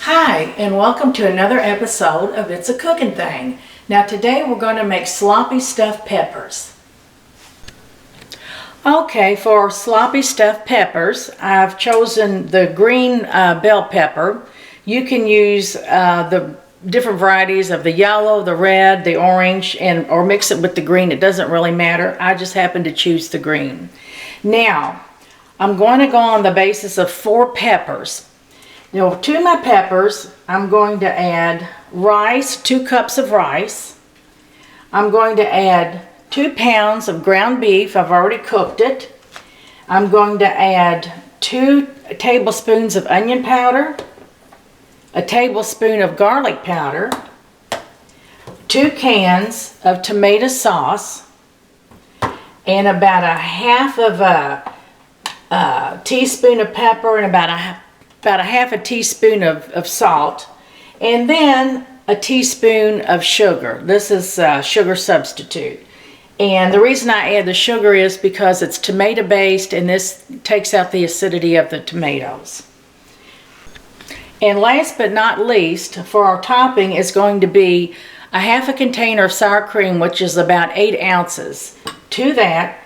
Hi, and welcome to another episode of It's a Cooking Thing. Now today we're going to make sloppy stuffed peppers. Okay, for sloppy stuffed peppers, I've chosen the green bell pepper. You can use the different varieties of the yellow, the red, the orange, or mix it with the green. It doesn't really matter. I just happen to choose the green. Now, I'm going to go on the basis of 4 peppers. Now, to my peppers, I'm going to add rice, 2 cups of rice. I'm going to add 2 pounds of ground beef. I've already cooked it. I'm going to add 2 tablespoons of onion powder, a tablespoon of garlic powder, 2 cans of tomato sauce, and about a half of a teaspoon of pepper and about a half a teaspoon of salt, and then a teaspoon of sugar. This is sugar substitute. And the reason I add the sugar is because it's tomato based and this takes out the acidity of the tomatoes. And last but not least, for our topping is going to be a half a container of sour cream, which is about 8 ounces. To that,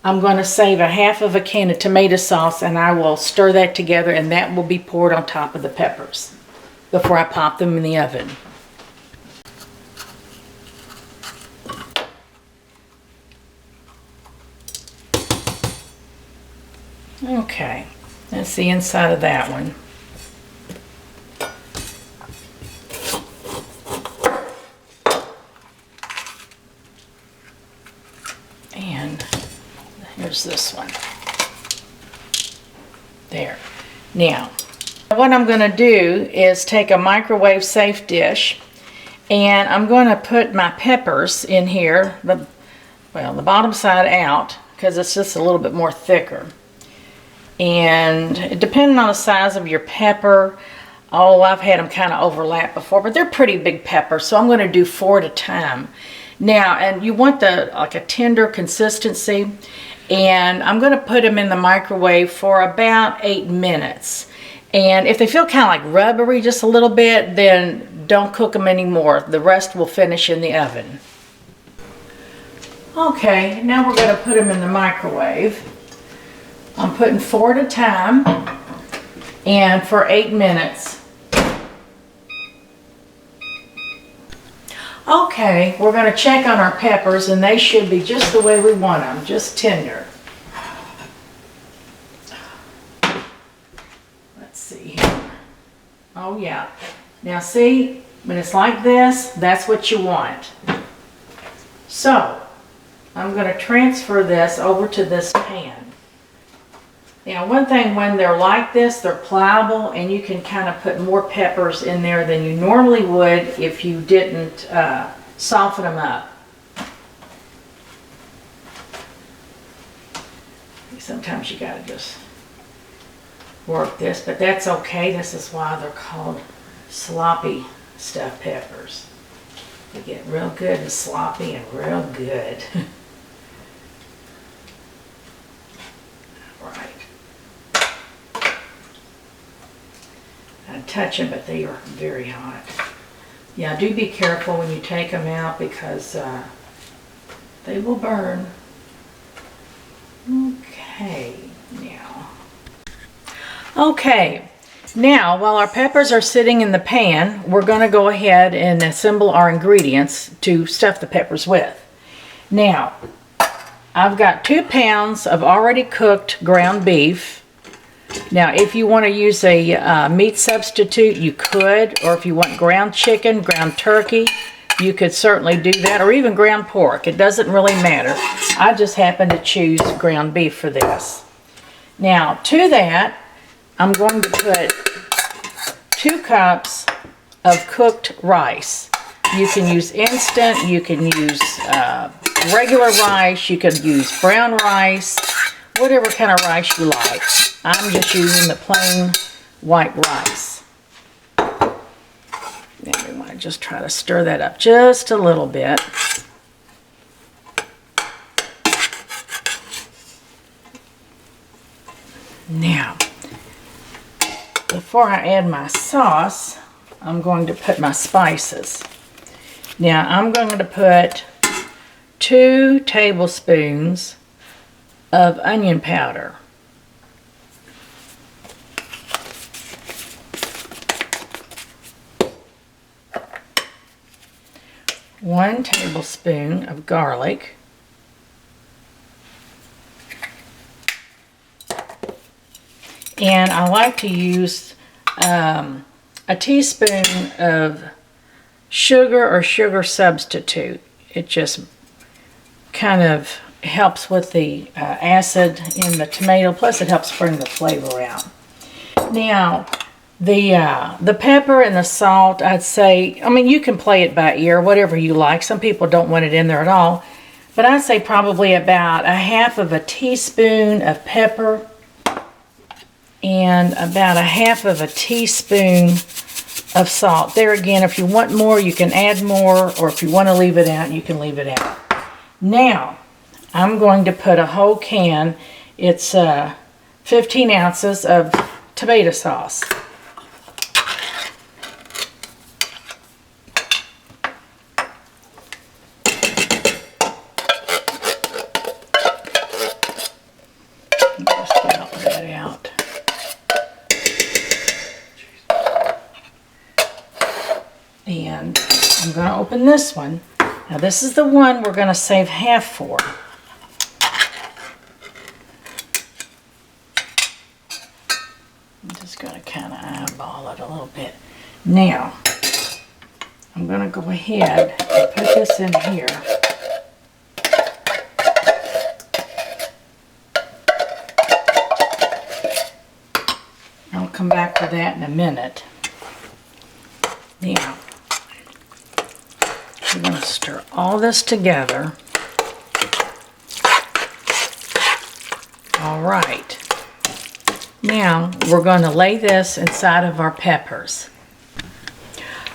I'm going to save a half of a can of tomato sauce, and I will stir that together, and that will be poured on top of the peppers before I pop them in the oven. Okay, that's the inside of that one. And here's this one. There. Now, what I'm going to do is take a microwave safe dish, and I'm going to put my peppers in here, the bottom side out, because it's just a little bit more thicker. And depending on the size of your pepper, I've had them kind of overlap before, but they're pretty big peppers, so I'm going to do 4 at a time. Now, and you want like a tender consistency, and I'm going to put them in the microwave for about 8 minutes. And if they feel kind of like rubbery just a little bit, then don't cook them anymore. The rest will finish in the oven. Okay, now we're going to put them in the microwave. I'm putting 4 at a time and for 8 minutes. Okay, we're going to check on our peppers, and they should be just the way we want them, just tender. Let's see here. Oh yeah. Now see, when it's like this, that's what you want. So, I'm going to transfer this over to this pan. Now, one thing, when they're like this, they're pliable, and you can kind of put more peppers in there than you normally would if you didn't soften them up. Sometimes you got to just work this, but that's okay. This is why they're called sloppy stuffed peppers. They get real good and sloppy and real good. Touch them, but they are very hot. Yeah, do be careful when you take them out, because they will burn. Okay, now while our peppers are sitting in the pan, we're going to go ahead and assemble our ingredients to stuff the peppers with. Now, I've got 2 pounds of already cooked ground beef. Now, if you want to use a meat substitute, you could, or if you want ground chicken, ground turkey, you could certainly do that, or even ground pork. It doesn't really matter. I just happen to choose ground beef for this. Now, to that, I'm going to put 2 cups of cooked rice. You can use instant, you can use regular rice, you can use brown rice, whatever kind of rice you like. I'm just using the plain white rice. Then we want to just try to stir that up just a little bit. Now, the before I add my sauce, I'm going to put my spices. Now I'm going to put 2 tablespoons of onion powder. One tablespoon of garlic. And I like to use a teaspoon of sugar or sugar substitute. It just kind of helps with the acid in the tomato, plus it helps bring the flavor out. Now, the pepper and the salt, I'd say, I mean, you can play it by ear, whatever you like. Some people don't want it in there at all. But I'd say probably about 1/2 of a teaspoon of pepper and about 1/2 of a teaspoon of salt. There again, if you want more, you can add more, or if you want to leave it out, you can leave it out. Now, I'm going to put a whole can, it's 15 ounces of tomato sauce. Just get all that out. And I'm going to open this one. Now this is the one we're going to save half for. I'm just going to kind of eyeball it a little bit. Now, I'm going to go ahead and put this in here. I'll come back to that in a minute. Now, we're going to stir all this together. All right. Now, we're going to lay this inside of our peppers.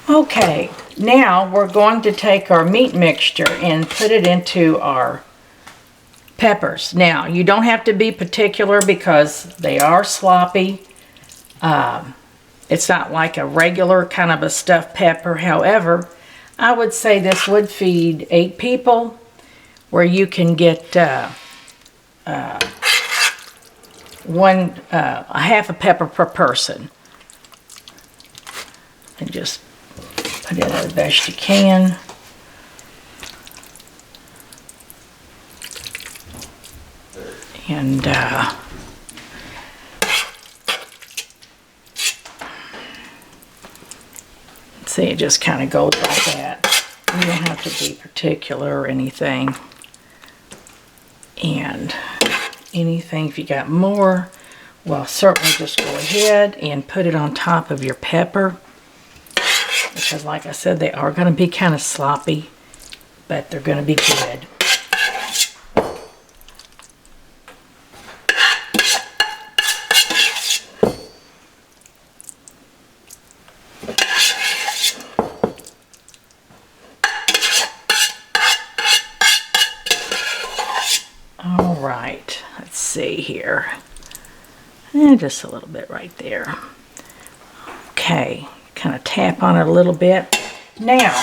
Okay, now we're going to take our meat mixture and put it into our peppers. Now, you don't have to be particular because they are sloppy. It's not like a regular kind of a stuffed pepper. However, I would say this would feed 8 people, where you can get a 1/2 a pepper per person. And just put it in the best you can. And see, it just kind of goes like that. You don't have to be particular or anything. And anything, if you got more, well, certainly just go ahead and put it on top of your pepper. Because like I said, they are going to be kind of sloppy, but they're going to be good. All right, let's see here. And just a little bit right there. Okay, kind of tap on it a little bit. Now,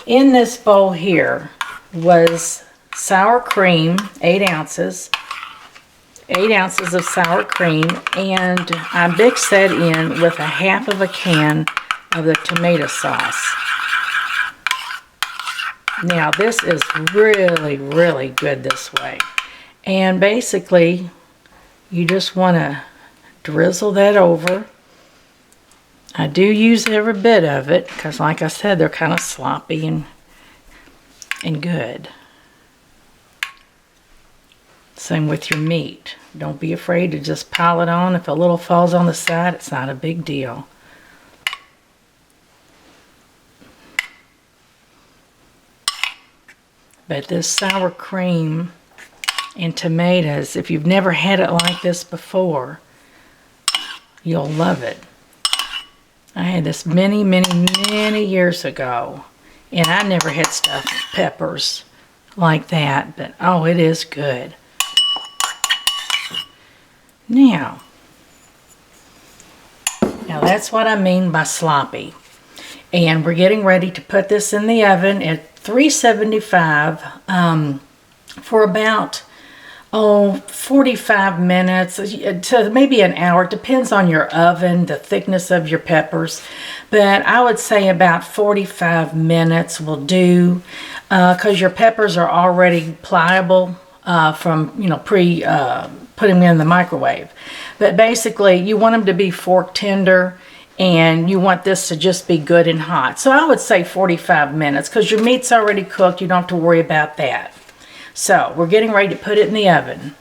in this bowl here was sour cream, 8 ounces. 8 ounces of sour cream, and I mixed that in with 1/2 of a can of the tomato sauce. Now this is really, really good this way. And basically, you just want to drizzle that over. I do use every bit of it because, like I said, they're kind of sloppy and good. Same with your meat. Don't be afraid to just pile it on. If a little falls on the side, it's not a big deal. But this sour cream and tomatoes, if you've never had it like this before, you'll love it. I had this many, many, many years ago, and I never had stuffed peppers like that, but oh, it is good. Now that's what I mean by sloppy. And we're getting ready to put this in the oven at 375 for about 45 minutes to maybe an hour. It depends on your oven, the thickness of your peppers. But I would say about 45 minutes will do, because your peppers are already pliable from, putting them in the microwave. But basically, you want them to be fork tender, and you want this to just be good and hot. So I would say 45 minutes, because your meat's already cooked. You don't have to worry about that. So we're getting ready to put it in the oven.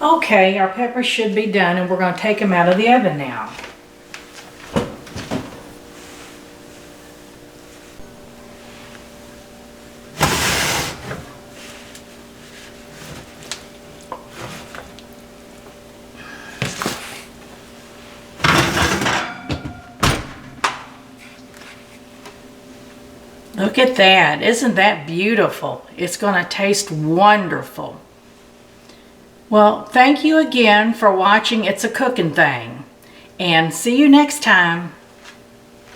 Okay, our peppers should be done, and we're going to take them out of the oven now. Look at that. Isn't that beautiful? It's going to taste wonderful. Well, thank you again for watching It's a Cooking Thing, and see you next time.